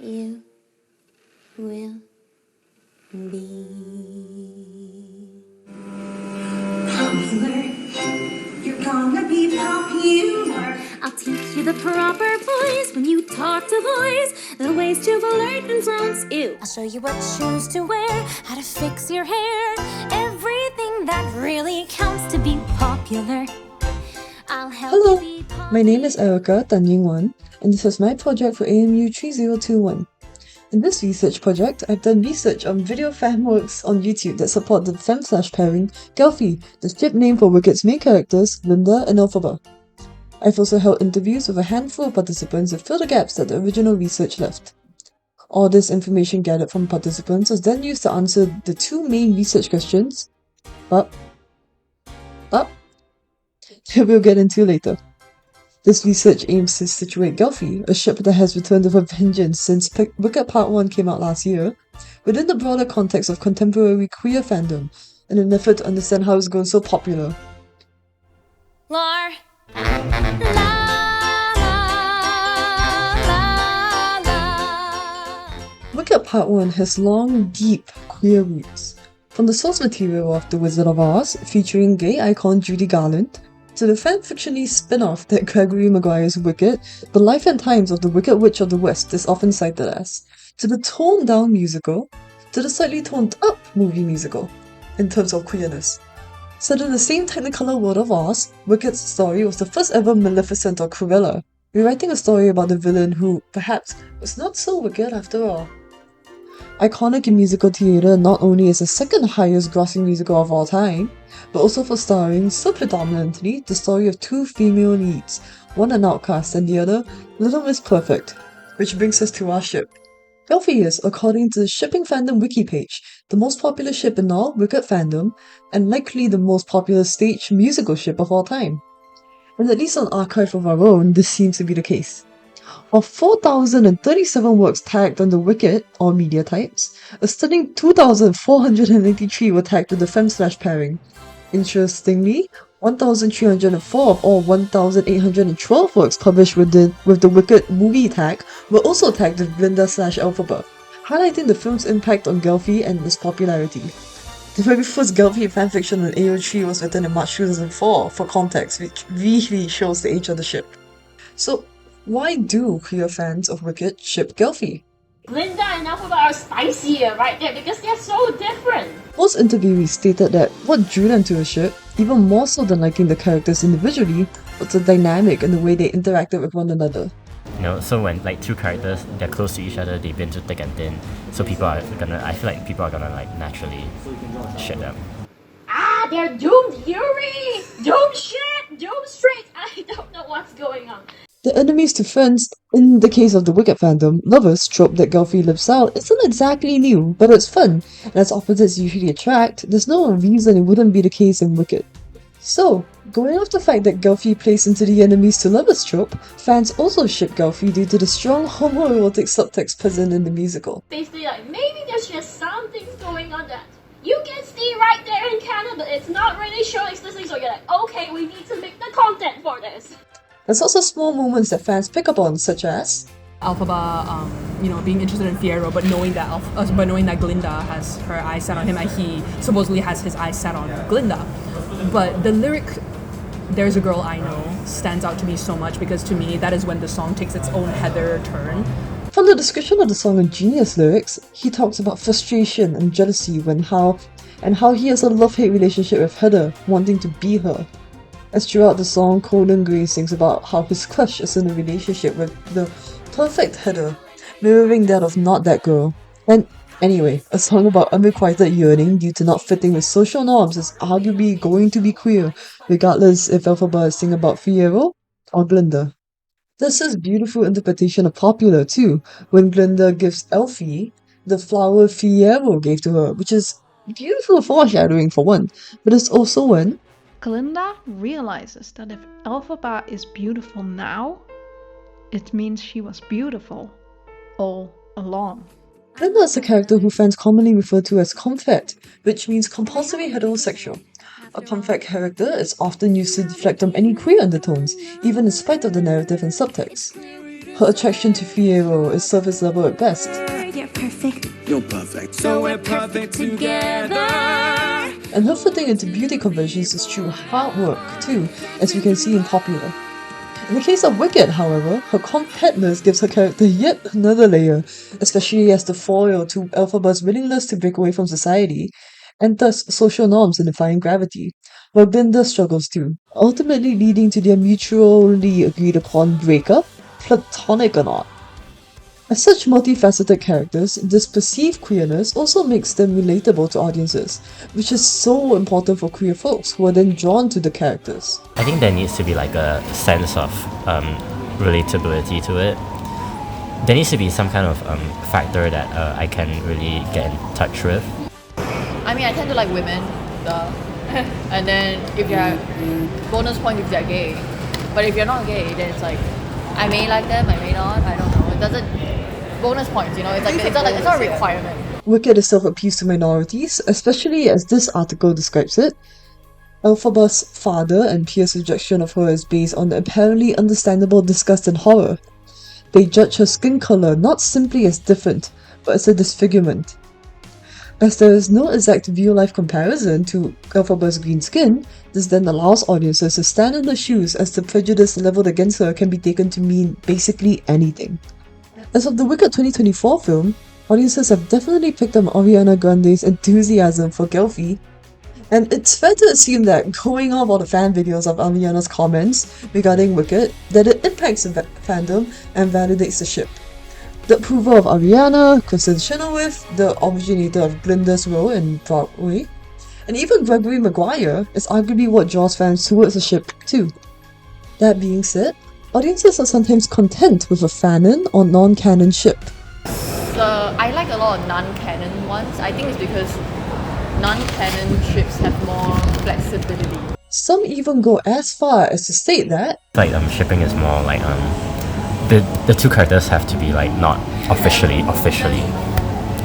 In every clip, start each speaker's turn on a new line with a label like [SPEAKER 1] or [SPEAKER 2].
[SPEAKER 1] you will be.
[SPEAKER 2] Popular, you're gonna be popular.
[SPEAKER 1] I'll teach you the proper poise when you talk to boys, the ways to flirt and flounce. Ew. I'll show you what shoes to wear, how to fix your hair, everything that really counts to be popular. I'll help
[SPEAKER 3] Hello,
[SPEAKER 1] you be popular.
[SPEAKER 3] my name is Erica Tan Ying-wan, and this is my project for AMU 3021. In this research project, I've done research on video fan works on YouTube that support the fem/pairing Gelfie, the ship name for Wicket's main characters, Glinda and Elphaba. I've also held interviews with a handful of participants to fill the gaps that the original research left. All this information gathered from participants was then used to answer the two main research questions, but that we'll get into later. This research aims to situate Gelfie, a ship that has returned with a vengeance since Wicket Part 1 came out last year, within the broader context of contemporary queer fandom, in an effort to understand how it's grown so popular.
[SPEAKER 1] Lar. La, la, la, la.
[SPEAKER 3] Wicket Part 1 has long, deep queer roots. From the source material of The Wizard of Oz, featuring gay icon Judy Garland, to the fanfiction-y spin-off that Gregory Maguire's Wicked, The Life and Times of the Wicked Witch of the West is often cited as, to the toned-down musical, to the slightly toned-up movie musical, in terms of queerness. Set in the same Technicolor world of Oz, Wicked's story was the first ever Maleficent or Cruella, rewriting a story about the villain who, perhaps, was not so wicked after all. Iconic in musical theatre not only as the second highest grossing musical of all time, but also for starring, so predominantly, the story of two female leads, one an outcast and the other, Little Miss Perfect. Which brings us to our ship. Gelfie is, according to the Shipping Fandom wiki page, the most popular ship in all Wicked fandom, and likely the most popular stage musical ship of all time. And at least on Archive of Our Own, this seems to be the case. Of 4,037 works tagged on the Wicked, or media types, a stunning 2,483 were tagged with the fem/pairing. Interestingly, 1,304 of all 1,812 works published with the Wicked movie tag were also tagged with Glinda/Elphaba, highlighting the film's impact on Gelfie and its popularity. The very first Gelfie fanfiction on AO3 was written in March 2004, for context, which really shows the age of the ship. So, why do queer fans of Wicked ship Gelfie?
[SPEAKER 4] Glinda and Elphaba are spicier right there because they're so different.
[SPEAKER 3] Most interviewees stated that what drew them to the ship, even more so than liking the characters individually, was the dynamic and the way they interacted with one another.
[SPEAKER 5] You know, so when like two characters, they're close to each other, they've been through thick and thin, so I feel like people are gonna like naturally ship them.
[SPEAKER 4] Ah, they're doomed Yuri! Doomed shit! Doomed straight! I don't know what's going on.
[SPEAKER 3] The enemies to friends, in the case of the Wicked fandom, lovers trope that Gelfie lives out isn't exactly new, but it's fun, and as opposites usually attract, there's no reason it wouldn't be the case in Wicked. So, going off the fact that Gelfie plays into the enemies to lovers trope, fans also ship Gelfie due to the strong homoerotic subtext present in the musical.
[SPEAKER 4] Basically, like, maybe there's just some things going on that you can see right there in Canada, but it's not really shown explicitly, so you're like, okay, we need to make the content for this.
[SPEAKER 3] There's also small moments that fans pick up on, such as
[SPEAKER 6] Elphaba, being interested in Fiyero, but knowing that Glinda has her eyes set on him, and he supposedly has his eyes set on Glinda. But the lyric, "There's a girl I know," stands out to me so much because to me that is when the song takes its own Heather turn.
[SPEAKER 3] From the description of the song in Genius lyrics, he talks about frustration and jealousy and how he has a love-hate relationship with Heather, wanting to be her. As throughout the song, Colin Gray sings about how his crush is in a relationship with the perfect Heather, mirroring that of Not That Girl. And anyway, a song about unrequited yearning due to not fitting with social norms is arguably going to be queer, regardless if Elphaba is singing about Fiyero or Glinda. This is beautiful interpretation of popular too, when Glinda gives Elfie the flower Fiyero gave to her, which is beautiful foreshadowing for one, but it's also when
[SPEAKER 7] Glinda realizes that if Elphaba is beautiful now, it means she was beautiful all along.
[SPEAKER 3] Glinda is a character who fans commonly refer to as confet, which means compulsory heterosexual. A confet character is often used to deflect on any queer undertones, even in spite of the narrative and subtext. her attraction to Fiyero is surface level at best.
[SPEAKER 1] You're perfect.
[SPEAKER 8] You're perfect.
[SPEAKER 1] So we're perfect together.
[SPEAKER 3] And her fitting into beauty conventions is through hard work too, as we can see in Popular. In the case of Wicked, however, her compactness gives her character yet another layer, especially as the foil to Elphaba's willingness to break away from society, and thus social norms in defying gravity, while Glinda struggles too, ultimately leading to their mutually agreed upon breakup, platonic or not. As such multifaceted characters, this perceived queerness also makes them relatable to audiences, which is so important for queer folks who are then drawn to the characters.
[SPEAKER 5] I think there needs to be like a sense of relatability to it. There needs to be some kind of factor that I can really get in touch with.
[SPEAKER 9] I mean, I tend to like women, and then if you're bonus point if they're gay, but if you're not gay, then it's like I may like them, I may not. I don't know. It doesn't bonus points, you know. It's like it's not a requirement.
[SPEAKER 3] Wicked itself appeals to minorities, especially as this article describes it. Elphaba's father and Pierce's rejection of her is based on the apparently understandable disgust and horror. They judge her skin color not simply as different, but as a disfigurement. As there is no exact real-life comparison to Elphaba's green skin, this then allows audiences to stand in her shoes as the prejudice leveled against her can be taken to mean basically anything. As of the Wicked 2024 film, audiences have definitely picked up Ariana Grande's enthusiasm for Gelfie, and it's fair to assume that going off all the fan videos of Ariana's comments regarding Wicked, that it impacts the fandom and validates the ship. The approval of Ariana, Kristen Chenoweth, the originator of Glinda's role in Broadway, and even Gregory Maguire is arguably what draws fans towards the ship too. That being said, audiences are sometimes content with a fanon or non-canon ship.
[SPEAKER 9] So I like a lot of non-canon ones. I think it's because non-canon ships have more flexibility.
[SPEAKER 3] Some even go as far as to state that
[SPEAKER 5] Like shipping is more like the two characters have to be like not officially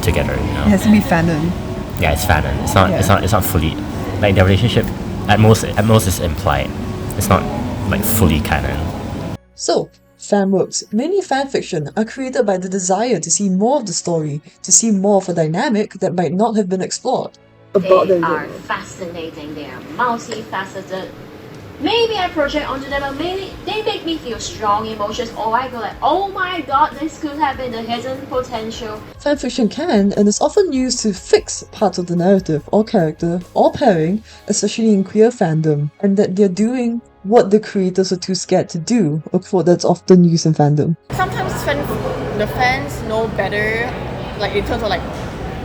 [SPEAKER 5] together, you know.
[SPEAKER 6] It has to be fanon.
[SPEAKER 5] Yeah, it's fanon. It's not fully like their relationship at most is implied. It's not like fully canon.
[SPEAKER 3] So, fanworks, mainly fanfiction, are created by the desire to see more of the story, to see more of a dynamic that might not have been explored.
[SPEAKER 4] They are fascinating, they are multifaceted. Maybe I project onto them, but maybe they make me feel strong emotions, or I go like, oh my god, this could have been the hidden potential.
[SPEAKER 3] Fanfiction can and is often used to fix parts of the narrative or character or pairing, especially in queer fandom, and that they're doing what the creators are too scared to do, a quote that's often used in fandom.
[SPEAKER 9] Sometimes the fans know better, like in terms of like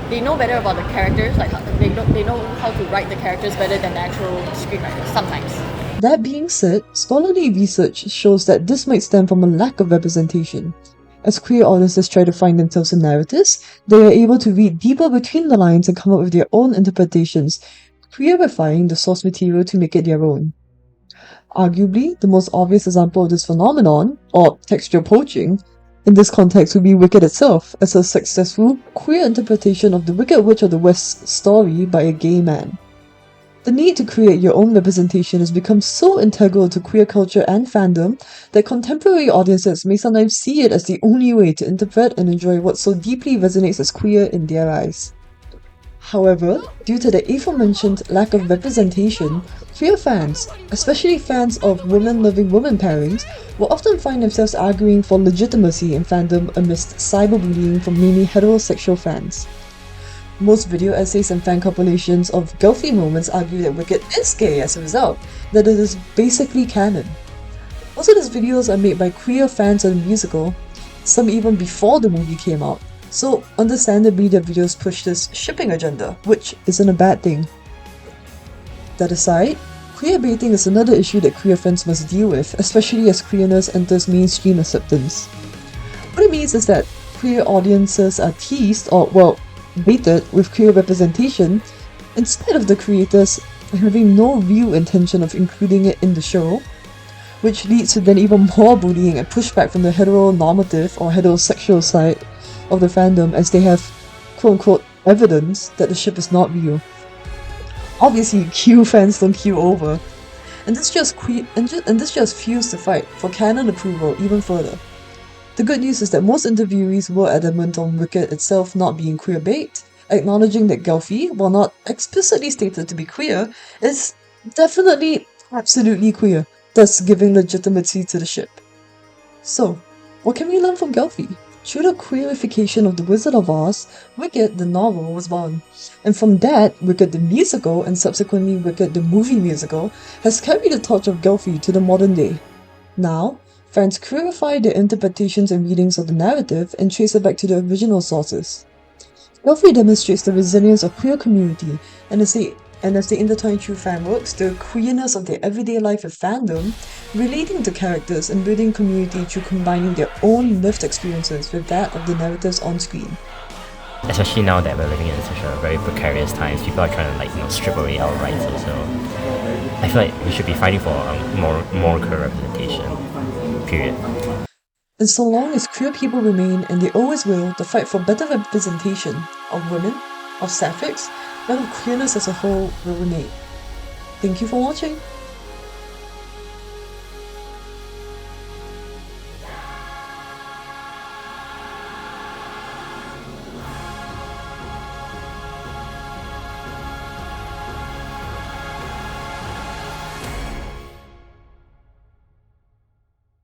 [SPEAKER 9] they know better about the characters, like they know how to write the characters better than the actual screenwriters. Sometimes.
[SPEAKER 3] That being said, scholarly research shows that this might stem from a lack of representation. As queer audiences try to find themselves in narratives, they are able to read deeper between the lines and come up with their own interpretations, queerifying the source material to make it their own. Arguably, the most obvious example of this phenomenon, or textual poaching, in this context would be Wicked itself, as a successful, queer interpretation of the Wicked Witch of the West story by a gay man. The need to create your own representation has become so integral to queer culture and fandom that contemporary audiences may sometimes see it as the only way to interpret and enjoy what so deeply resonates as queer in their eyes. However, due to the aforementioned lack of representation, queer fans, especially fans of women-loving women pairings, will often find themselves arguing for legitimacy in fandom amidst cyberbullying from mainly heterosexual fans. Most video essays and fan compilations of Gelfie moments argue that Wicked is gay as a result, that it is basically canon. Most of these videos are made by queer fans of the musical, some even before the movie came out, so understandably their videos push this shipping agenda, which isn't a bad thing. That aside, queer baiting is another issue that queer fans must deal with, especially as queerness enters mainstream acceptance. What it means is that queer audiences are teased or, well, baited with queer representation, in spite of the creators having no real intention of including it in the show, which leads to then even more bullying and pushback from the heteronormative or heterosexual side of the fandom as they have quote-unquote evidence that the ship is not real. Obviously, Q fans don't queue over, and this just fuels the fight for canon approval even further. The good news is that most interviewees were adamant on Wicked itself not being queer-bait, acknowledging that Gelfie, while not explicitly stated to be queer, is definitely absolutely queer, thus giving legitimacy to the ship. So, what can we learn from Gelfie? Through the queerification of The Wizard of Oz, Wicked the novel was born. And from that, Wicked the musical, and subsequently Wicked the movie musical, has carried the torch of Gelfie to the modern day. Now, fans queerify their interpretations and readings of the narrative and trace it back to the original sources. Gelfie demonstrates the resilience of queer community, and as they intertwine through fan works, the queerness of their everyday life with fandom, relating to characters and building community through combining their own lived experiences with that of the narratives on screen.
[SPEAKER 5] Especially now that we're living in such a very precarious times, people are trying to strip away our rights also. I feel like we should be fighting for more queer representation. Period.
[SPEAKER 3] And so long as queer people remain, and they always will, the fight for better representation of women, of sapphics, and of queerness as a whole will remain. Thank you for watching.